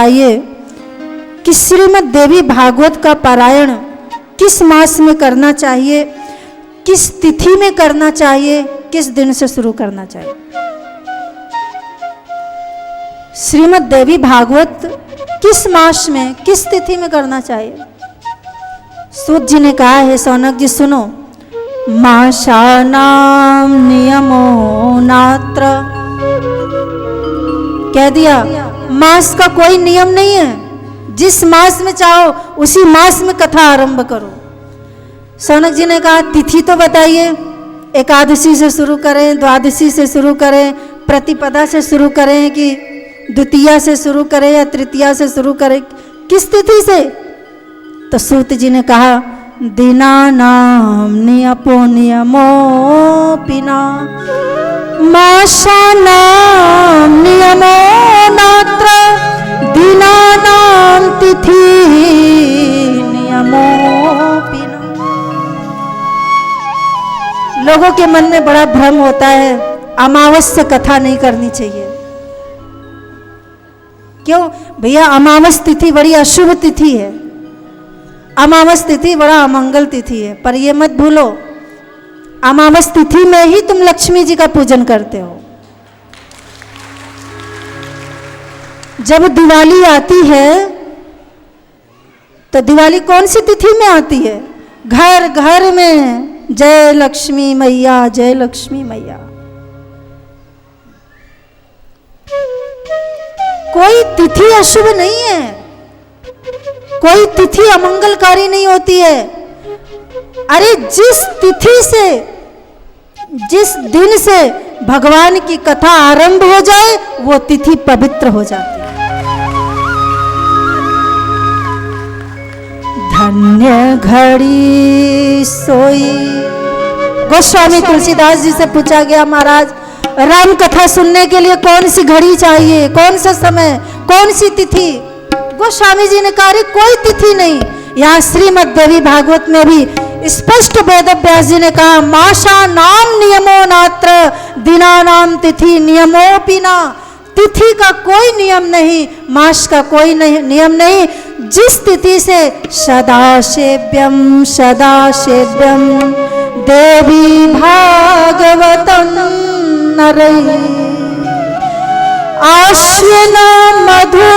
आइए कि श्रीमद् देवी भागवत का पारायण किस मास में करना चाहिए, किस तिथि में करना चाहिए, किस दिन से शुरू करना चाहिए। श्रीमद् देवी भागवत किस मास में किस तिथि में करना चाहिए। सूत जी ने कहा है, सौनक जी सुनो, माशानाम नियमो नात्र, कह दिया मास का कोई नियम नहीं है, जिस मास में चाहो उसी मास में कथा आरंभ करो। सौनक जी ने कहा तिथि तो बताइए, एकादशी से शुरू करें, द्वादशी से शुरू करें, प्रतिपदा से शुरू करें कि द्वितीया से शुरू करें या तृतीया से शुरू करें, किस तिथि से। तो सूत जी ने कहा दीनानाम नियपो नियमो पिना माशानाम नियमो नात्र दीनानाम तिथि नियमो पिना। लोगों के मन में बड़ा भ्रम होता है, अमावस्या कथा नहीं करनी चाहिए। क्यों भैया? अमावस तिथि बड़ी अशुभ तिथि है, अमावस तिथि बड़ा अमंगल तिथि है। पर ये मत भूलो, अमावस तिथि में ही तुम लक्ष्मी जी का पूजन करते हो। जब दिवाली आती है तो दिवाली कौन सी तिथि में आती है? घर घर में जय लक्ष्मी मैया, जय लक्ष्मी मैया। कोई तिथि अशुभ नहीं है, कोई तिथि अमंगलकारी नहीं होती है। अरे जिस तिथि से, जिस दिन से भगवान की कथा आरंभ हो जाए वो तिथि पवित्र हो जाती है। धन्य घड़ी सोई। गोस्वामी तुलसीदास जी से पूछा गया, महाराज राम कथा सुनने के लिए कौन सी घड़ी चाहिए, कौन सा समय, कौन सी तिथि? गोस्वामी जी ने कहा कोई तिथि नहीं। यहाँ श्रीमद् देवी भागवत में भी स्पष्ट वेद व्यास जी ने कहा माशा नाम नियमो नात्र दिनानाम तिथि नियमो पिना। तिथि का कोई नियम नहीं, मास का कोई नियम नहीं। जिस तिथि से सदासेव्यम सदासेव्यम देवी भागवतम नरई आश्विन मधु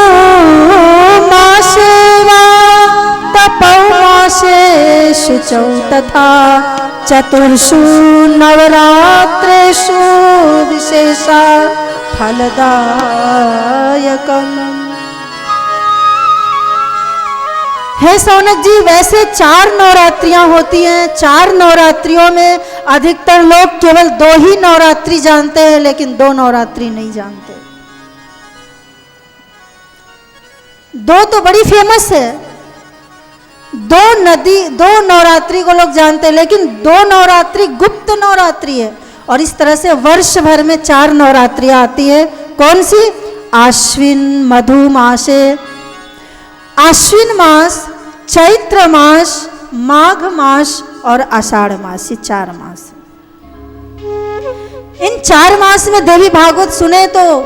मासेवा तपौमासे शुचौ तथा चतुर्षु नवरात्रेषु विशेषा फलदायकम्। हे सौनक जी, वैसे 4 नवरात्रियां होती हैं। 4 नवरात्रियों में अधिकतर लोग केवल 2 ही नवरात्रि जानते हैं, लेकिन 2 नवरात्रि नहीं जानते। 2 तो बड़ी फेमस है, 2 नवरात्रि को लोग जानते हैं, लेकिन 2 नवरात्रि गुप्त नवरात्रि है। और इस तरह से वर्ष भर में 4 नवरात्रियां आती है। कौन सी? आश्विन मधु मासे, आश्विन मास, चैत्र मास, माघ मास और आषाढ़ मास, ये 4 मास। इन 4 मास में देवी भागवत सुने तो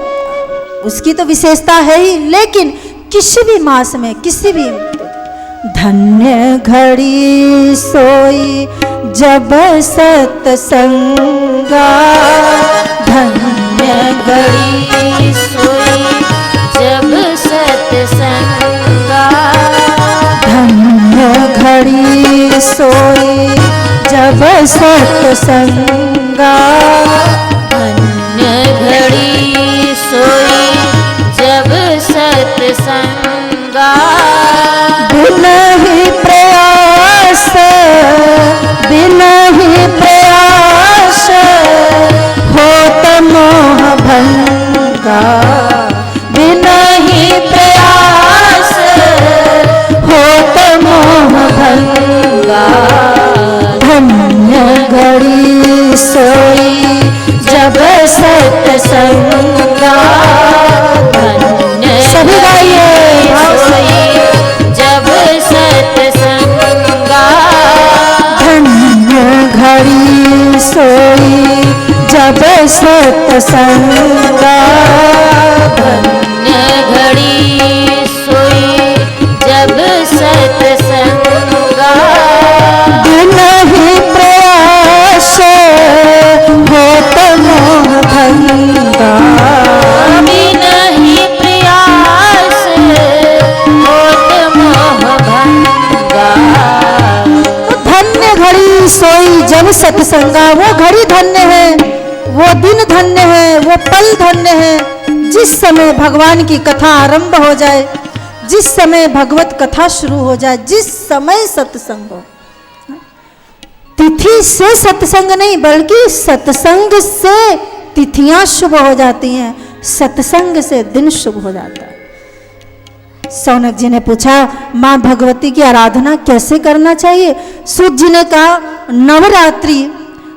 उसकी तो विशेषता है ही, लेकिन किसी भी मास में किसी भी। धन्य घड़ी सोई जब सत्संगा, धन्य घड़ी सोई जब सत्संगा, धन्य घड़ी सोई जब सत्संगा, धन्य घड़ी सोई जब सत्संगा। बिन ही प्रयास, बिन ही प्रयास होत मोह भंगा, बिन ही प्रयास होत मोह भंगा। धन्य घड़ी सोई जब सत्संगा, सभी गाइए जब सत्संगा। धन्य घड़ी सोई जब सत्संगा, धन्य घड़ी जब सत्संगा, वो घड़ी धन्य है, वो दिन धन्य है, वो पल धन्य है जिस समय भगवान की कथा आरंभ हो जाए, जिस समय भगवत कथा शुरू हो जाए, जिस समय सत्संग हो। तिथि से सत्संग नहीं, बल्कि सत्संग से तिथियां शुभ हो जाती हैं, सत्संग से दिन शुभ हो जाता है। सौनक जी ने पूछा, माँ भगवती की आराधना कैसे करना चाहिए? सूत जी ने कहा, नवरात्रि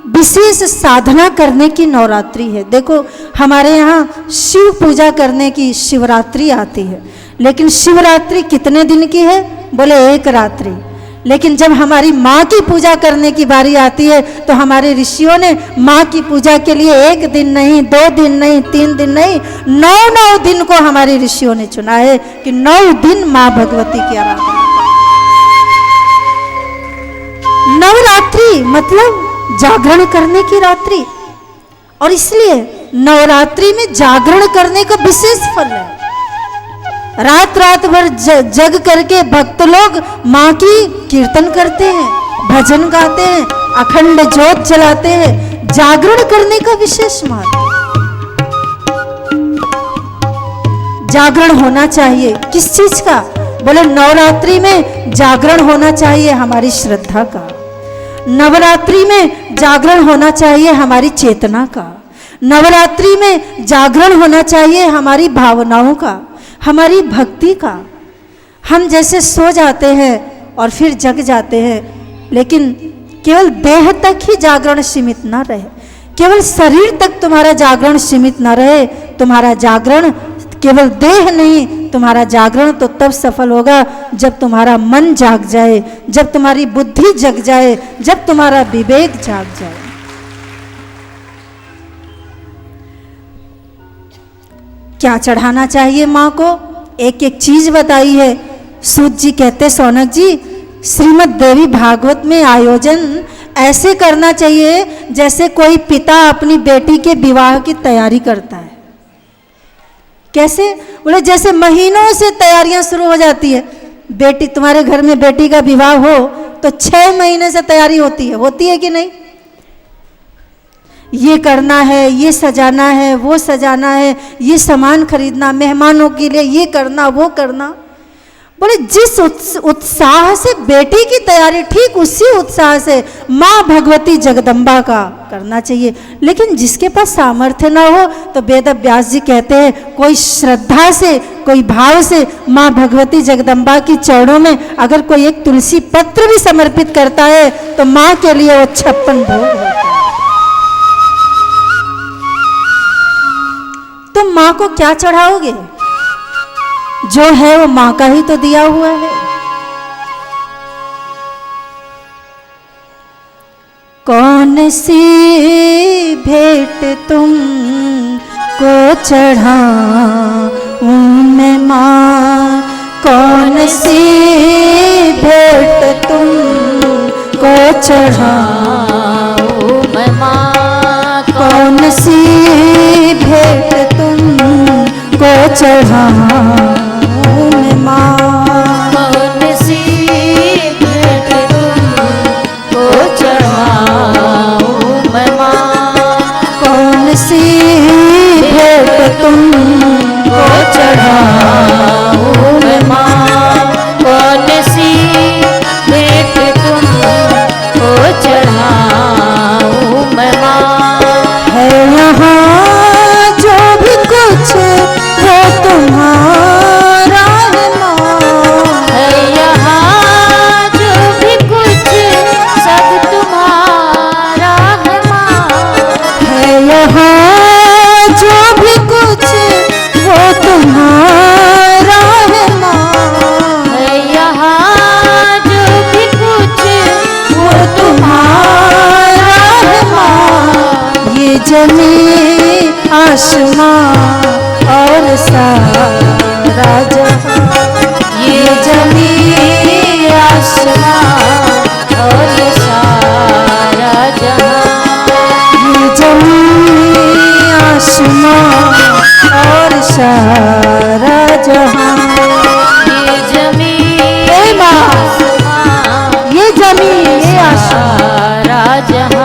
विशेष साधना करने की नवरात्रि है। देखो हमारे यहाँ शिव पूजा करने की शिवरात्रि आती है, लेकिन शिवरात्रि कितने दिन की है? बोले एक रात्रि। लेकिन जब हमारी माँ की पूजा करने की बारी आती है तो हमारे ऋषियों ने माँ की पूजा के लिए 1 दिन नहीं, 2 दिन नहीं, 3 दिन नहीं, 9 दिन को हमारे ऋषियों ने चुना है कि 9 दिन माँ भगवती की आराधना। नवरात्रि मतलब जागरण करने की रात्रि, और इसलिए नवरात्रि में जागरण करने का विशेष फल है। रात रात भर जग करके भक्त लोग माँ की कीर्तन करते हैं, भजन गाते हैं, अखंड ज्योत जलाते हैं। जागरण करने का विशेष महत्व। जागरण होना चाहिए किस चीज का? बोले नवरात्रि में जागरण होना चाहिए हमारी श्रद्धा का, नवरात्रि में जागरण होना चाहिए हमारी चेतना का, नवरात्रि में जागरण होना चाहिए हमारी भावनाओं का, हमारी भक्ति का। हम जैसे सो जाते हैं और फिर जग जाते हैं, लेकिन केवल देह तक ही जागरण सीमित ना रहे, केवल शरीर तक तुम्हारा जागरण सीमित ना रहे। तुम्हारा जागरण केवल देह नहीं, तुम्हारा जागरण तो तब सफल होगा जब तुम्हारा मन जाग जाए, जब तुम्हारी बुद्धि जग जाए, जब तुम्हारा विवेक जाग जाए। क्या चढ़ाना चाहिए माँ को? एक एक चीज बताई है। सूत जी कहते, सौनक जी, श्रीमद् देवी भागवत में आयोजन ऐसे करना चाहिए जैसे कोई पिता अपनी बेटी के विवाह की तैयारी करता है। कैसे? बोले जैसे महीनों से तैयारियां शुरू हो जाती है। बेटी, तुम्हारे घर में बेटी का विवाह हो तो 6 महीने से तैयारी होती है कि नहीं? ये करना है, ये सजाना है, वो सजाना है, ये सामान खरीदना, मेहमानों के लिए ये करना, वो करना। बोले जिस उत्साह से बेटी की तैयारी, ठीक उसी उत्साह से माँ भगवती जगदम्बा का करना चाहिए। लेकिन जिसके पास सामर्थ्य ना हो तो वेद व्यास जी कहते हैं, कोई श्रद्धा से, कोई भाव से माँ भगवती जगदम्बा की चरणों में अगर कोई एक तुलसी पत्र भी समर्पित करता है तो माँ के लिए वो 56 भोग होता है। तुम माँ को क्या चढ़ाओगे? जो है वो माँ का ही तो दिया हुआ है। कौन सी भेंट तुम को चढ़ाऊं मैं माँ, कौन सी भेंट तुम को चढ़ाऊं मैं माँ, कौन सी भेंट तुम को चढ़ाऊं मैं माँ, कौन सी भेंट तुमको चढ़ाऊं मैं माँ, कौन सी भेंट तुमको चढ़ाऊं मैं माँ, कौन सी भेंट तुमको चढ़ाऊं मैं माँ। है यहाँ जो भी कुछ वो तुम्हारा है माँ, है यहाँ जो भी कुछ सब तुम्हारा है माँ, है यहाँ जो भी कुछ वो तुम्हारा है माँ, है यहाँ जो भी कुछ वो तुम्हारा है माँ। ये जमीन आसमां और सारा जहां, ये जमीन आसमां और सारा जहां, ये जमीन आसमां और सारा जहां, ये जमीन आसमां, ये जमीन आसमां सारा जहां,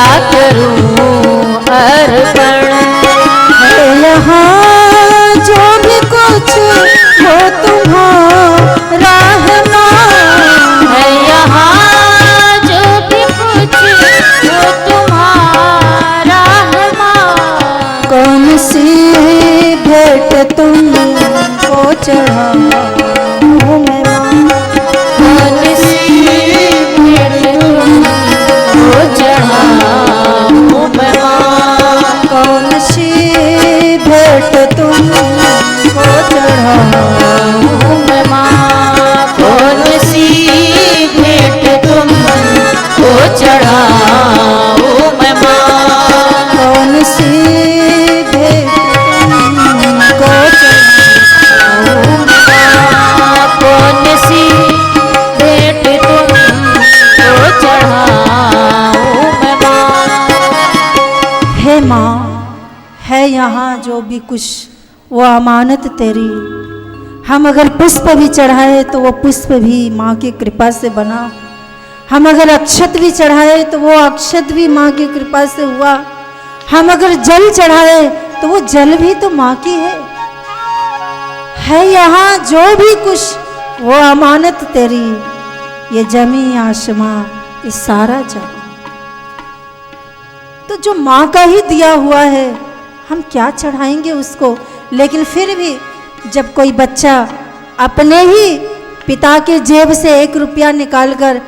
क्या करूं अर्पण। है यहाँ जो भी कुछ हो तुम्हारा है माँ। है यहाँ जो भी कुछ वो तुम्हारा है माँ। कौन सी भेंट तुमको चढ़ाऊं मैं माँ। कौन सी भेंट तुमको चढ़ाऊं मैं माँ। कौन सी भेंट तुमको चढ़ाऊं मैं माँ। कौन सी भेंट तुमको चढ़ाऊं मैं माँ। कौन सी भेंट तुमको चढ़ाऊं मैं माँ। कौन सी भेंट तुमको चढ़ाऊं मैं माँ। हे माँ, है यहाँ जो भी कुछ वो अमानत तेरी। हम अगर पुष्प भी चढ़ाए तो वो पुष्प भी माँ की कृपा से बना। हम अगर अक्षत भी चढ़ाए तो वो अक्षत भी माँ की कृपा से हुआ। हम अगर जल चढ़ाए तो वो जल भी तो माँ की है यहाँ जो भी कुछ वो अमानत तेरी। ये जमी आसमां ये सारा जहां तो जो माँ का ही दिया हुआ है, हम क्या चढ़ाएंगे उसको। लेकिन फिर भी जब कोई बच्चा अपने ही पिता के जेब से 1 रुपया निकालकर,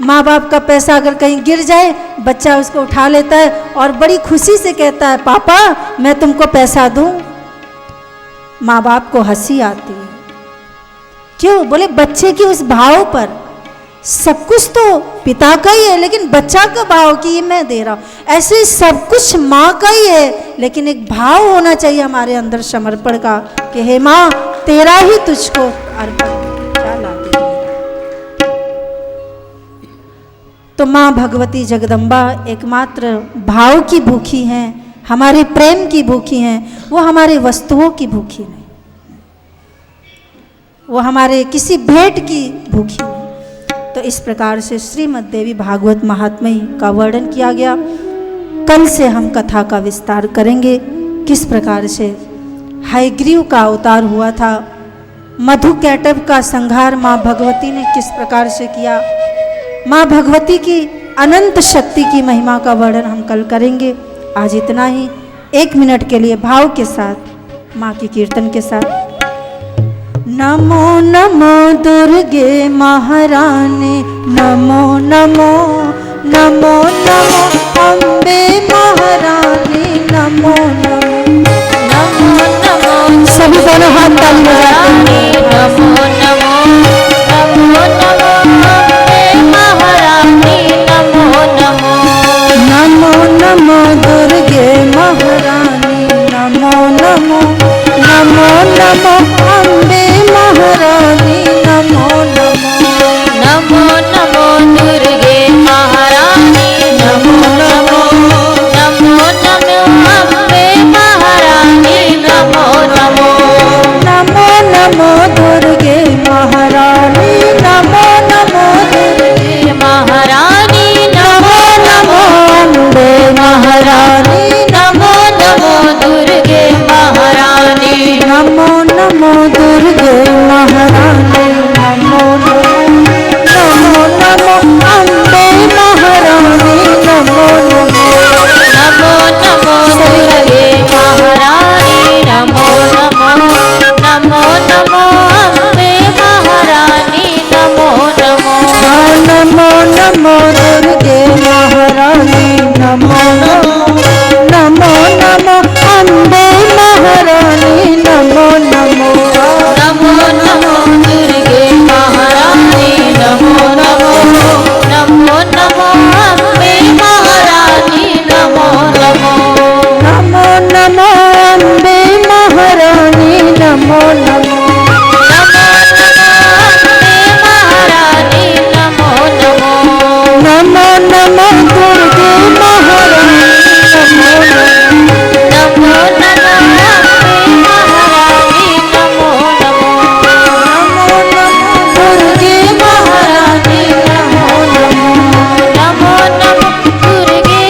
माँ बाप का पैसा अगर कहीं गिर जाए, बच्चा उसको उठा लेता है और बड़ी खुशी से कहता है पापा मैं तुमको पैसा दूं। माँ बाप को हंसी आती है। क्यों? बोले बच्चे के उस भाव पर। सब कुछ तो पिता का ही है लेकिन बच्चा का भाव कि ये मैं दे रहा हूं। ऐसे सब कुछ माँ का ही है लेकिन एक भाव होना चाहिए हमारे अंदर समर्पण का कि हे माँ तेरा ही तुझको अर्पण। क्या लाते हैं। तो माँ भगवती जगदम्बा एकमात्र भाव की भूखी हैं, हमारे प्रेम की भूखी हैं। वो हमारे वस्तुओं की भूखी नहीं, वो हमारे किसी भेंट की भूखी नहीं। तो इस प्रकार से श्रीमद् देवी भागवत महात्म्य का वर्णन किया गया। कल से हम कथा का विस्तार करेंगे। किस प्रकार से हयग्रीव का अवतार हुआ था, मधु कैटभ का संहार माँ भगवती ने किस प्रकार से किया, माँ भगवती की अनंत शक्ति की महिमा का वर्णन हम कल करेंगे। आज इतना ही। 1 मिनट के लिए भाव के साथ माँ की कीर्तन के साथ। नमो नमो दुर्गे महारानी, नमो नमो नमो नमो अम्बे महारानी, नमो नमो नमो नमो सभी दोनों हाथ ताली बजाते हैं। नमो नमो नमो नमो अम्बे महारानी, नमो नमो नमो नमो दुर्गे महारानी, नमो नमो नमो नमो अम्बे महारानी, नमो नमो नमो नमो दुर्गे महारानी, नमो नमो नमो नमो अम्बे महारानी, नमो नमो नमो नमो दुर्गे महारानी, नमो नमो दुर्गे महारानी, नमो नमो अम्बे महारानी, नमो नमो दुर्गे महारानी, नमो नमो दुर्गे महारानी, नमो नमो नमो अम्बे महारानी, नमो नमो नमो नमो दुर्गे महारानी, नमो नमो नमो नमो अम्बे महारानी, नमो नमो नमो नमो दुर्गे महारानी, नमो नमो नमो नमो अम्बे महारानी, नमो नमो नमो नमो दुर्गे महारानी, नमो नमो नमो नमो अम्बे महारानी, नमो नमो नमो नमो अम्बे महारानी, नमो नमो नमो नमो दुर्गे महारानी, नमो नमो नमो महारानी, नमो नमो नमो नमो दुर्गे महारानी, नमो नमो नमो नमो दुर्गे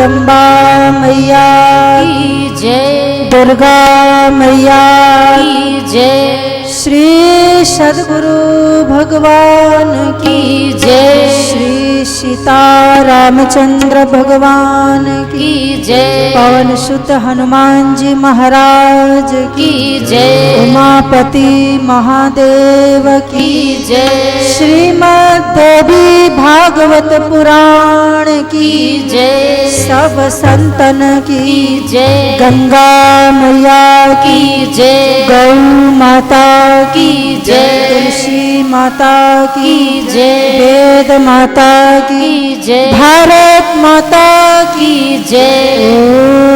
जगदम्बा मैया की जय, दुर्गा मैया की जय, श्री सद्गुरु भगवान की की जय, श्री सीता रामचंद्र भगवान की की जय, पवन सुत हनुमान जी महाराज की की जय, उमापति महादेव की की जय, श्रीमद् देवी भागवत पुराण की की जय, सब संतन की की जय, गंगा मैया की की जय, गौ माता की जय, तुलसी माता की की जय, वेद माता की की जय, भारत माता की की जय। ओम।